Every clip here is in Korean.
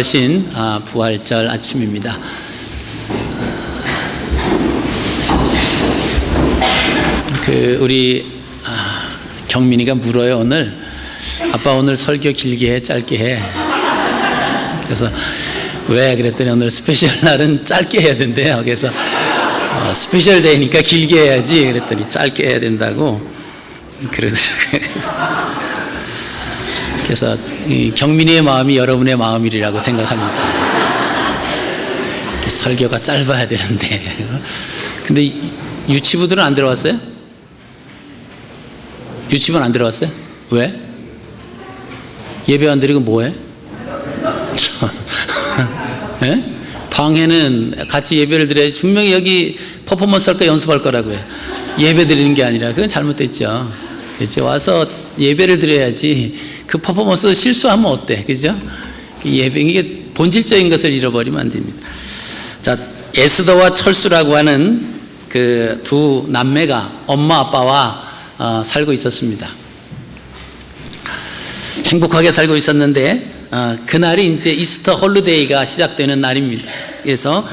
하신 부활절 아침입니다. 우리 경민이가 물어요. 오늘 아빠 오늘 설교 길게 해 짧게 해. 그래서 왜 그랬더니 오늘 스페셜 날은 짧게 해야 된대요. 그래서 스페셜 데이니까 길게 해야지 그랬더니 짧게 해야 된다고 그러더라고요. 그래서 경민이의 마음이 여러분의 마음이라고 생각합니다. 설교가 짧아야 되는데. 근데 유치부들은 안 들어왔어요? 유치부는 안 들어왔어요? 왜? 예배 안 드리고 뭐해? 네? 방해는 같이 예배를 드려야지. 분명히 여기 퍼포먼스 할까 연습할 거라고요. 예배 드리는 게 아니라 그건 잘못됐죠. 그렇죠? 와서 예배를 드려야지. 그 퍼포먼스 실수하면 어때? 그죠? 예배, 이게 본질적인 것을 잃어버리면 안 됩니다. 자, 에스더와 철수라고 하는 그 두 남매가 엄마 아빠와 살고 있었습니다. 행복하게 살고 있었는데 그날이 이제 이스터 홀리데이가 시작되는 날입니다. 그래서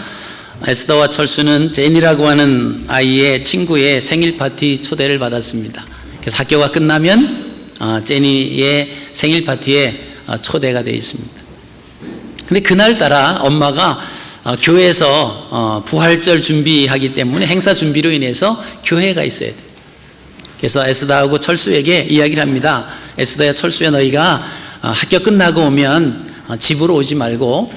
에스더와 철수는 제니라고 하는 아이의 친구의 생일 파티 초대를 받았습니다. 그래서 학교가 끝나면 제니의 생일 파티에 초대가 되어 있습니다. 근데 그날따라 엄마가 교회에서 부활절 준비하기 때문에 행사 준비로 인해서 교회가 있어야 돼요. 그래서 에스더하고 철수에게 이야기를 합니다. 에스더야 철수야 너희가 학교 끝나고 오면 집으로 오지 말고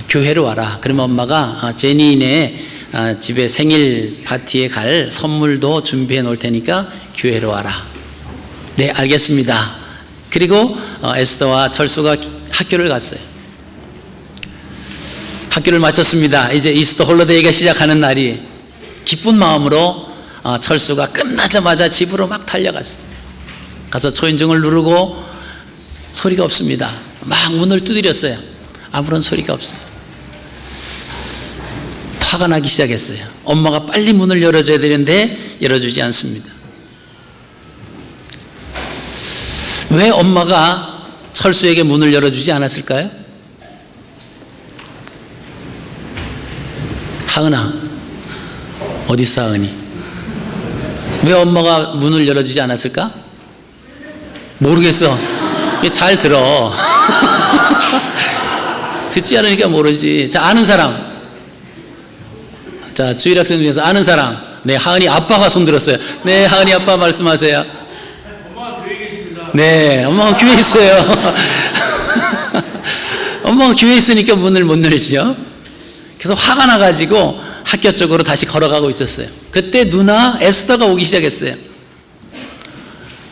교회로 와라. 그러면 엄마가 제니네 집에 생일 파티에 갈 선물도 준비해 놓을 테니까 교회로 와라. 네, 알겠습니다. 그리고 에스더와 철수가 학교를 갔어요. 학교를 마쳤습니다. 이제 이스터 홀리데이가 시작하는 날이 기쁜 마음으로 철수가 끝나자마자 집으로 막 달려갔어요. 가서 초인종을 누르고 소리가 없습니다. 막 문을 두드렸어요. 아무런 소리가 없어요. 화가 나기 시작했어요. 엄마가 빨리 문을 열어줘야 되는데 열어주지 않습니다. 왜 엄마가 철수에게 문을 열어주지 않았을까요? 하은아, 어디 있어 하은이? 왜 엄마가 문을 열어주지 않았을까? 모르겠어. 잘 들어. 듣지 않으니까 모르지. 자, 아는 사람. 자, 주일학생 중에서 아는 사람. 네, 하은이 아빠가 손 들었어요. 네, 하은이 아빠 말씀하세요. 엄마가 교회에 계십니다. 네, 엄마가 교회에 있어요. 엄마가 교회에 있으니까 문을 못 열지요. 그래서 화가 나가지고 학교 쪽으로 다시 걸어가고 있었어요. 그때 누나 에스더가 오기 시작했어요.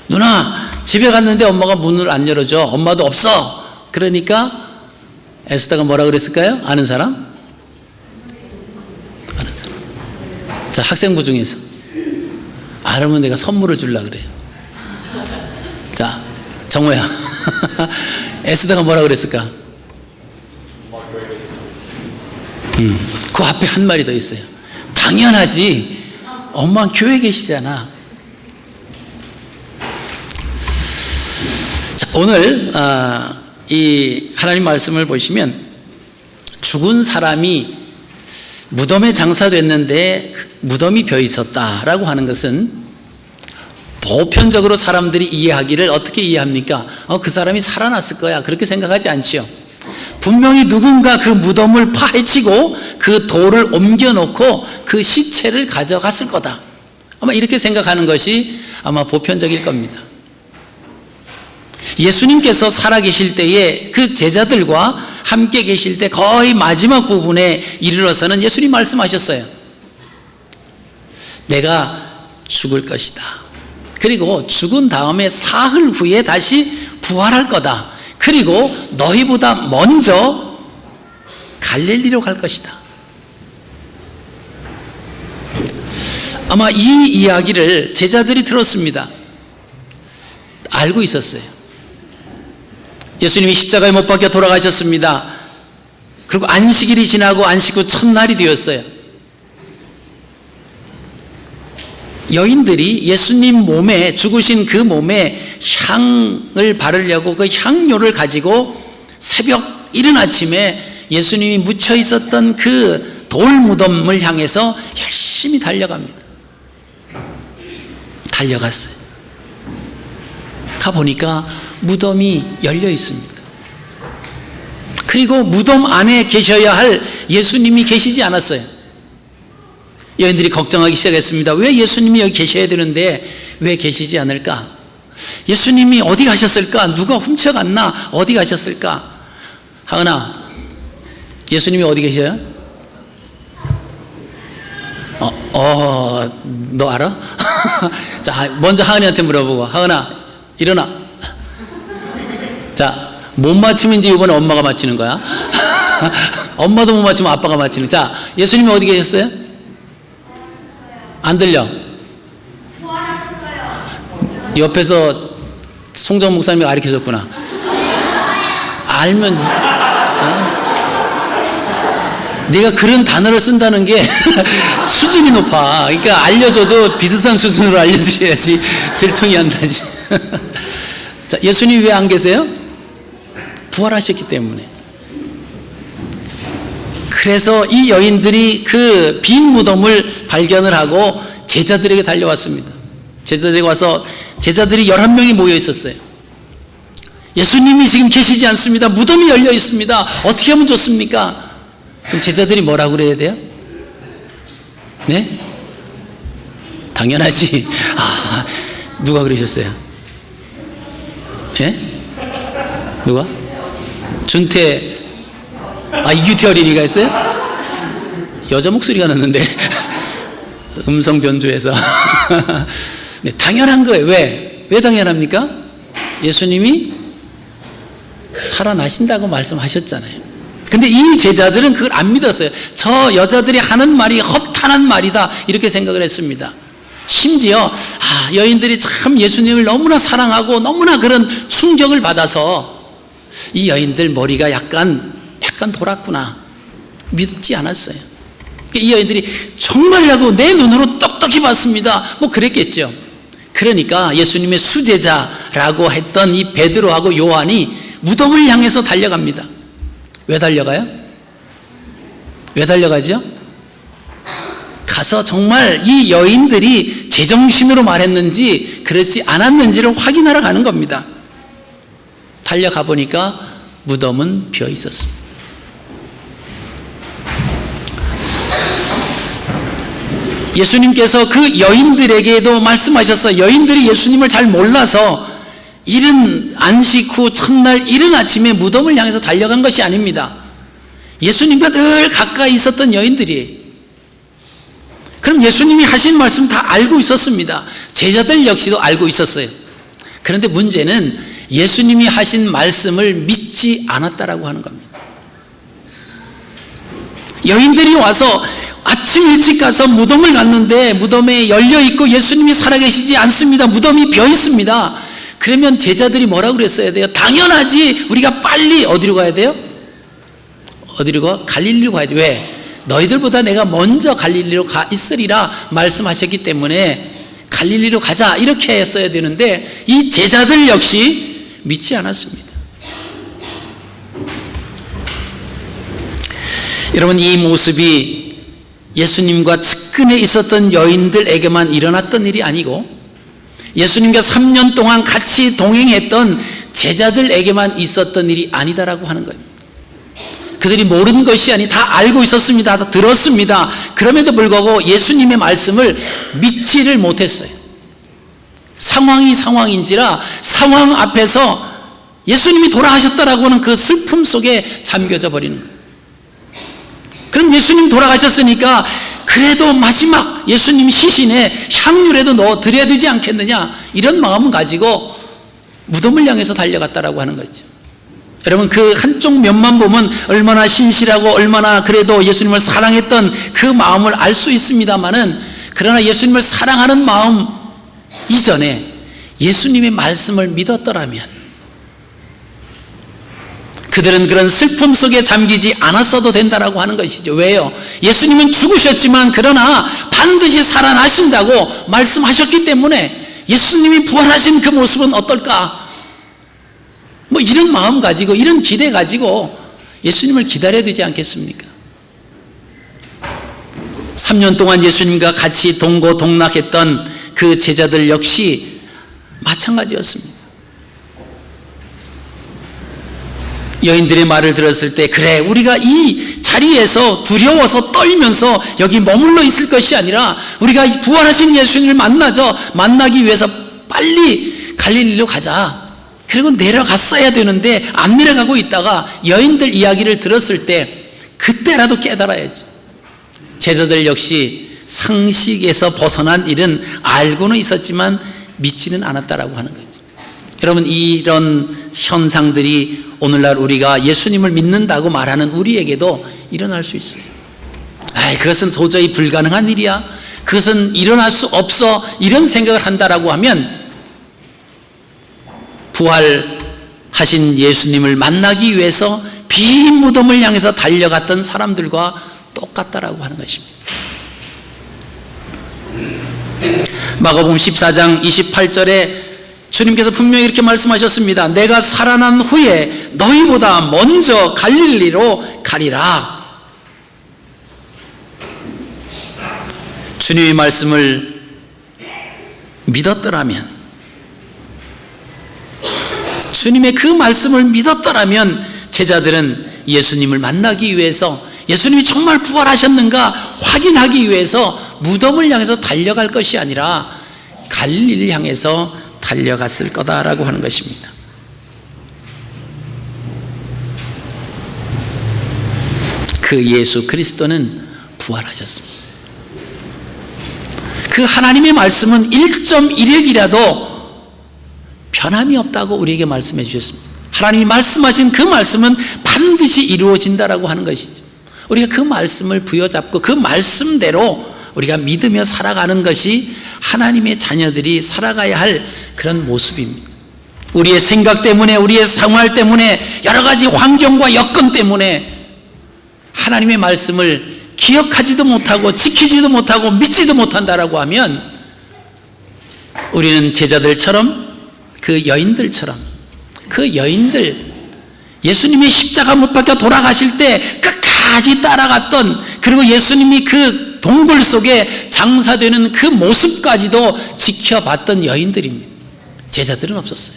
누나, 집에 갔는데 엄마가 문을 안 열어줘. 엄마도 없어. 그러니까 에스더가 뭐라 그랬을까요? 아는 사람? 아는 사람. 자, 학생부 중에서 알으면 내가 선물을 주려고 그래요. 자, 정호야. 에스더가 뭐라 그랬을까? 그 앞에 한 마리 더 있어요. 당연하지. 엄마는 교회에 계시잖아. 자, 오늘 이 하나님 말씀을 보시면 죽은 사람이 무덤에 장사됐는데 무덤이 비어 있었다라고 하는 것은 보편적으로 사람들이 이해하기를 어떻게 이해합니까? 그 사람이 살아났을 거야. 그렇게 생각하지 않지요. 분명히 누군가 그 무덤을 파헤치고 그 돌을 옮겨놓고 그 시체를 가져갔을 거다. 아마 이렇게 생각하는 것이 아마 보편적일 겁니다. 예수님께서 살아계실 때에 그 제자들과 함께 계실 때 거의 마지막 부분에 이르러서는 예수님 말씀하셨어요. 내가 죽을 것이다. 그리고 죽은 다음에 사흘 후에 다시 부활할 거다. 그리고 너희보다 먼저 갈릴리로 갈 것이다. 아마 이 이야기를 제자들이 들었습니다. 알고 있었어요. 예수님이 십자가에 못 박혀 돌아가셨습니다. 그리고 안식일이 지나고 안식 후 첫날이 되었어요. 여인들이 예수님 몸에, 죽으신 그 몸에 향을 바르려고 그 향료를 가지고 새벽 이른 아침에 예수님이 묻혀 있었던 그 돌무덤을 향해서 열심히 달려갑니다. 달려갔어요. 가보니까 무덤이 열려 있습니다. 그리고 무덤 안에 계셔야 할 예수님이 계시지 않았어요. 여인들이 걱정하기 시작했습니다. 왜 예수님이 여기 계셔야 되는데 왜 계시지 않을까? 예수님이 어디 가셨을까? 누가 훔쳐갔나? 어디 가셨을까? 하은아, 예수님이 어디 계셔요? 너 알아? 자, 먼저 하은이한테 물어보고, 하은아, 일어나. 자, 못 맞히면 이제 이번에 엄마가 맞히는 거야. 엄마도 못 맞히면 아빠가 맞히는. 자, 예수님이 어디 계셨어요? 안 들려? 옆에서 송정 목사님이 가르쳐줬구나. 알면, 네가 그런 단어를 쓴다는 게 수준이 높아. 그러니까 알려줘도 비슷한 수준으로 알려주셔야지 들통이 안 나지. 자, 예수님 왜 안 계세요? 부활하셨기 때문에. 그래서 이 여인들이 그 빈 무덤을 발견을 하고 제자들에게 달려왔습니다. 제자들에게 와서 제자들이 11명이 모여 있었어요. 예수님이 지금 계시지 않습니다. 무덤이 열려 있습니다. 어떻게 하면 좋습니까? 그럼 제자들이 뭐라고 그래야 돼요? 네? 당연하지. 누가 그러셨어요? 예? 누가? 준태, 이규태 어린이가 했어요? 여자 목소리가 났는데 음성 변조해서. 네, 당연한 거예요. 왜 당연합니까? 예수님이 살아나신다고 말씀하셨잖아요. 근데 이 제자들은 그걸 안 믿었어요. 저 여자들이 하는 말이 허탄한 말이다 이렇게 생각을 했습니다. 심지어 여인들이 참 예수님을 너무나 사랑하고 너무나 그런 충격을 받아서 이 여인들 머리가 약간 돌았구나 믿지 않았어요. 이 여인들이 정말이라고 내 눈으로 똑똑히 봤습니다 뭐 그랬겠죠. 그러니까 예수님의 수제자라고 했던 이 베드로하고 요한이 무덤을 향해서 달려갑니다. 왜 달려가요? 왜 달려가죠? 가서 정말 이 여인들이 제정신으로 말했는지 그렇지 않았는지를 확인하러 가는 겁니다. 달려가 보니까 무덤은 비어 있었습니다. 예수님께서 그 여인들에게도 말씀하셨어요. 여인들이 예수님을 잘 몰라서 이른 안식 후 첫날 이른 아침에 무덤을 향해서 달려간 것이 아닙니다. 예수님과 늘 가까이 있었던 여인들이에요. 그럼 예수님이 하신 말씀 다 알고 있었습니다. 제자들 역시도 알고 있었어요. 그런데 문제는 예수님이 하신 말씀을 믿지 않았다라고 하는 겁니다. 여인들이 와서 아침 일찍 가서 무덤을 갔는데 무덤에 열려 있고 예수님이 살아계시지 않습니다. 무덤이 비어 있습니다. 그러면 제자들이 뭐라고 그랬어야 돼요? 당연하지. 우리가 빨리 어디로 가야 돼요? 어디로 가? 갈릴리로 가야죠. 왜? 너희들보다 내가 먼저 갈릴리로 가 있으리라 말씀하셨기 때문에 갈릴리로 가자 이렇게 했어야 되는데 이 제자들 역시 믿지 않았습니다. 여러분, 이 모습이 예수님과 측근에 있었던 여인들에게만 일어났던 일이 아니고 예수님과 3년 동안 같이 동행했던 제자들에게만 있었던 일이 아니다라고 하는 거예요. 그들이 모르는 것이 아니 다 알고 있었습니다. 다 들었습니다. 그럼에도 불구하고 예수님의 말씀을 믿지를 못했어요. 상황이 상황인지라 상황 앞에서 예수님이 돌아가셨다라고 하는 그 슬픔 속에 잠겨져 버리는 거예요. 그럼 예수님 돌아가셨으니까 그래도 마지막 예수님 시신에 향유라도 넣어 드려야 되지 않겠느냐 이런 마음을 가지고 무덤을 향해서 달려갔다라고 하는 거죠. 여러분, 그 한쪽 면만 보면 얼마나 신실하고 얼마나 그래도 예수님을 사랑했던 그 마음을 알 수 있습니다만은 그러나 예수님을 사랑하는 마음 이전에 예수님의 말씀을 믿었더라면 그들은 그런 슬픔 속에 잠기지 않았어도 된다라고 하는 것이죠. 왜요? 예수님은 죽으셨지만 그러나 반드시 살아나신다고 말씀하셨기 때문에 예수님이 부활하신 그 모습은 어떨까? 뭐 이런 마음 가지고 이런 기대 가지고 예수님을 기다려야 되지 않겠습니까? 3년 동안 예수님과 같이 동고동락했던 그 제자들 역시 마찬가지였습니다. 여인들의 말을 들었을 때, 그래, 우리가 이 자리에서 두려워서 떨면서 여기 머물러 있을 것이 아니라 우리가 부활하신 예수님을 만나기 위해서 빨리 갈릴리로 가자. 그리고 내려갔어야 되는데 안 내려가고 있다가 여인들 이야기를 들었을 때 그때라도 깨달아야죠. 제자들 역시 상식에서 벗어난 일은 알고는 있었지만 믿지는 않았다라고 하는 거죠. 여러분, 이런 현상들이 오늘날 우리가 예수님을 믿는다고 말하는 우리에게도 일어날 수 있어요. 그것은 도저히 불가능한 일이야, 그것은 일어날 수 없어, 이런 생각을 한다라고 하면 부활하신 예수님을 만나기 위해서 빈 무덤을 향해서 달려갔던 사람들과 똑같다라고 하는 것입니다. 마가복음 14장 28절에 주님께서 분명히 이렇게 말씀하셨습니다. 내가 살아난 후에 너희보다 먼저 갈릴리로 가리라. 주님의 말씀을 믿었더라면, 주님의 그 말씀을 믿었더라면 제자들은 예수님을 만나기 위해서, 예수님이 정말 부활하셨는가 확인하기 위해서 무덤을 향해서 달려갈 것이 아니라 갈릴리를 향해서 달려갔을 거다라고 하는 것입니다. 그 예수 그리스도는 부활하셨습니다. 그 하나님의 말씀은 1.1획이라도 변함이 없다고 우리에게 말씀해 주셨습니다. 하나님이 말씀하신 그 말씀은 반드시 이루어진다라고 하는 것이죠. 우리가 그 말씀을 부여잡고 그 말씀대로 우리가 믿으며 살아가는 것이 하나님의 자녀들이 살아가야 할 그런 모습입니다. 우리의 생각 때문에, 우리의 생활 때문에, 여러 가지 환경과 여건 때문에 하나님의 말씀을 기억하지도 못하고 지키지도 못하고 믿지도 못한다라고 하면 우리는 제자들처럼, 그 여인들처럼, 그 여인들, 예수님이 십자가 못 박혀 돌아가실 때 끝까지 따라갔던, 그리고 예수님이 그 동굴 속에 장사되는 그 모습까지도 지켜봤던 여인들입니다. 제자들은 없었어요.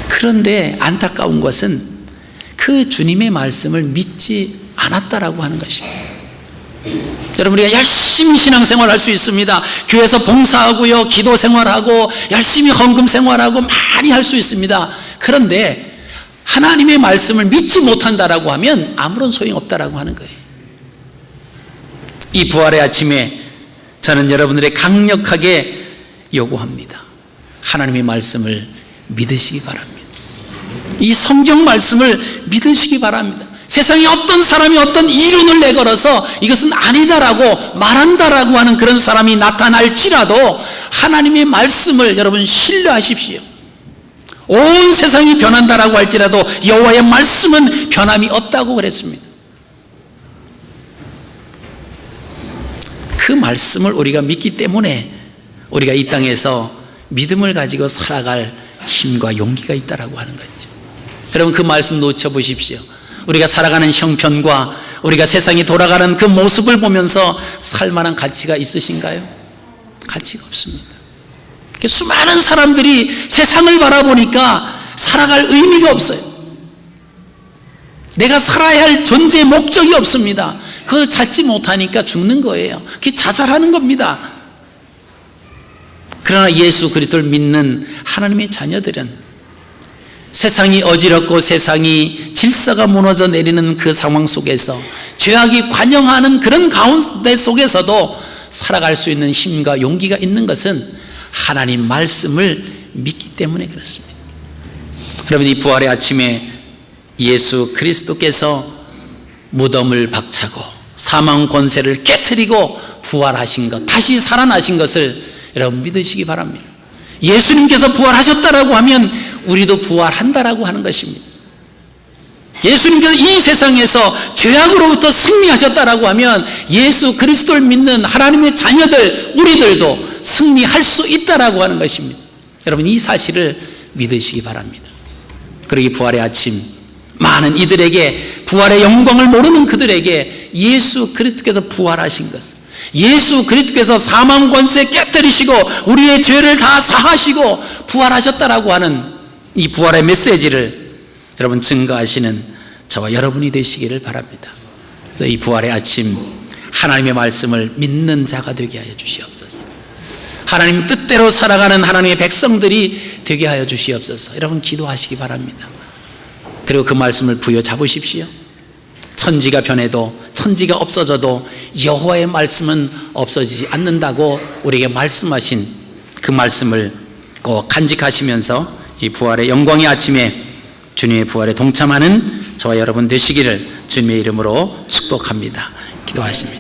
그런데 안타까운 것은 그 주님의 말씀을 믿지 않았다라고 하는 것입니다. 여러분, 우리가 열심히 신앙생활할 수 있습니다. 교회에서 봉사하고요, 기도 생활하고, 열심히 헌금 생활하고 많이 할 수 있습니다. 그런데 하나님의 말씀을 믿지 못한다라고 하면 아무런 소용이 없다라고 하는 거예요. 이 부활의 아침에 저는 여러분들의 강력하게 요구합니다. 하나님의 말씀을 믿으시기 바랍니다. 이 성경 말씀을 믿으시기 바랍니다. 세상에 어떤 사람이 어떤 이론을 내걸어서 이것은 아니다라고 말한다라고 하는 그런 사람이 나타날지라도 하나님의 말씀을 여러분 신뢰하십시오. 온 세상이 변한다라고 할지라도 여호와의 말씀은 변함이 없다고 그랬습니다. 그 말씀을 우리가 믿기 때문에 우리가 이 땅에서 믿음을 가지고 살아갈 힘과 용기가 있다라고 하는 거죠. 여러분, 그 말씀 놓쳐보십시오. 우리가 살아가는 형편과 우리가 세상이 돌아가는 그 모습을 보면서 살만한 가치가 있으신가요? 가치가 없습니다. 수많은 사람들이 세상을 바라보니까 살아갈 의미가 없어요. 내가 살아야 할 존재의 목적이 없습니다. 그걸 찾지 못하니까 죽는 거예요. 그게 자살하는 겁니다. 그러나 예수 그리스도를 믿는 하나님의 자녀들은 세상이 어지럽고 세상이 질서가 무너져 내리는 그 상황 속에서, 죄악이 관영하는 그런 가운데 속에서도 살아갈 수 있는 힘과 용기가 있는 것은 하나님 말씀을 믿기 때문에 그렇습니다. 여러분, 이 부활의 아침에 예수 그리스도께서 무덤을 박차고 사망 권세를 깨트리고 부활하신 것, 다시 살아나신 것을 여러분 믿으시기 바랍니다. 예수님께서 부활하셨다라고 하면 우리도 부활한다라고 하는 것입니다. 예수님께서 이 세상에서 죄악으로부터 승리하셨다라고 하면 예수 그리스도를 믿는 하나님의 자녀들, 우리들도 승리할 수 있다라고 하는 것입니다. 여러분, 이 사실을 믿으시기 바랍니다. 그러기 부활의 아침, 많은 이들에게, 부활의 영광을 모르는 그들에게 예수 그리스도께서 부활하신 것을, 예수 그리스도께서 사망 권세 깨뜨리시고 우리의 죄를 다 사하시고 부활하셨다라고 하는 이 부활의 메시지를 여러분 증거하시는 저와 여러분이 되시기를 바랍니다. 그래서 이 부활의 아침, 하나님의 말씀을 믿는 자가 되게 하여 주시옵소서. 하나님 뜻대로 살아가는 하나님의 백성들이 되게 하여 주시옵소서. 여러분 기도하시기 바랍니다. 그리고 그 말씀을 부여잡으십시오. 천지가 변해도, 천지가 없어져도 여호와의 말씀은 없어지지 않는다고 우리에게 말씀하신 그 말씀을 꼭 간직하시면서 이 부활의 영광의 아침에 주님의 부활에 동참하는 저와 여러분 되시기를 주님의 이름으로 축복합니다. 기도하십니다.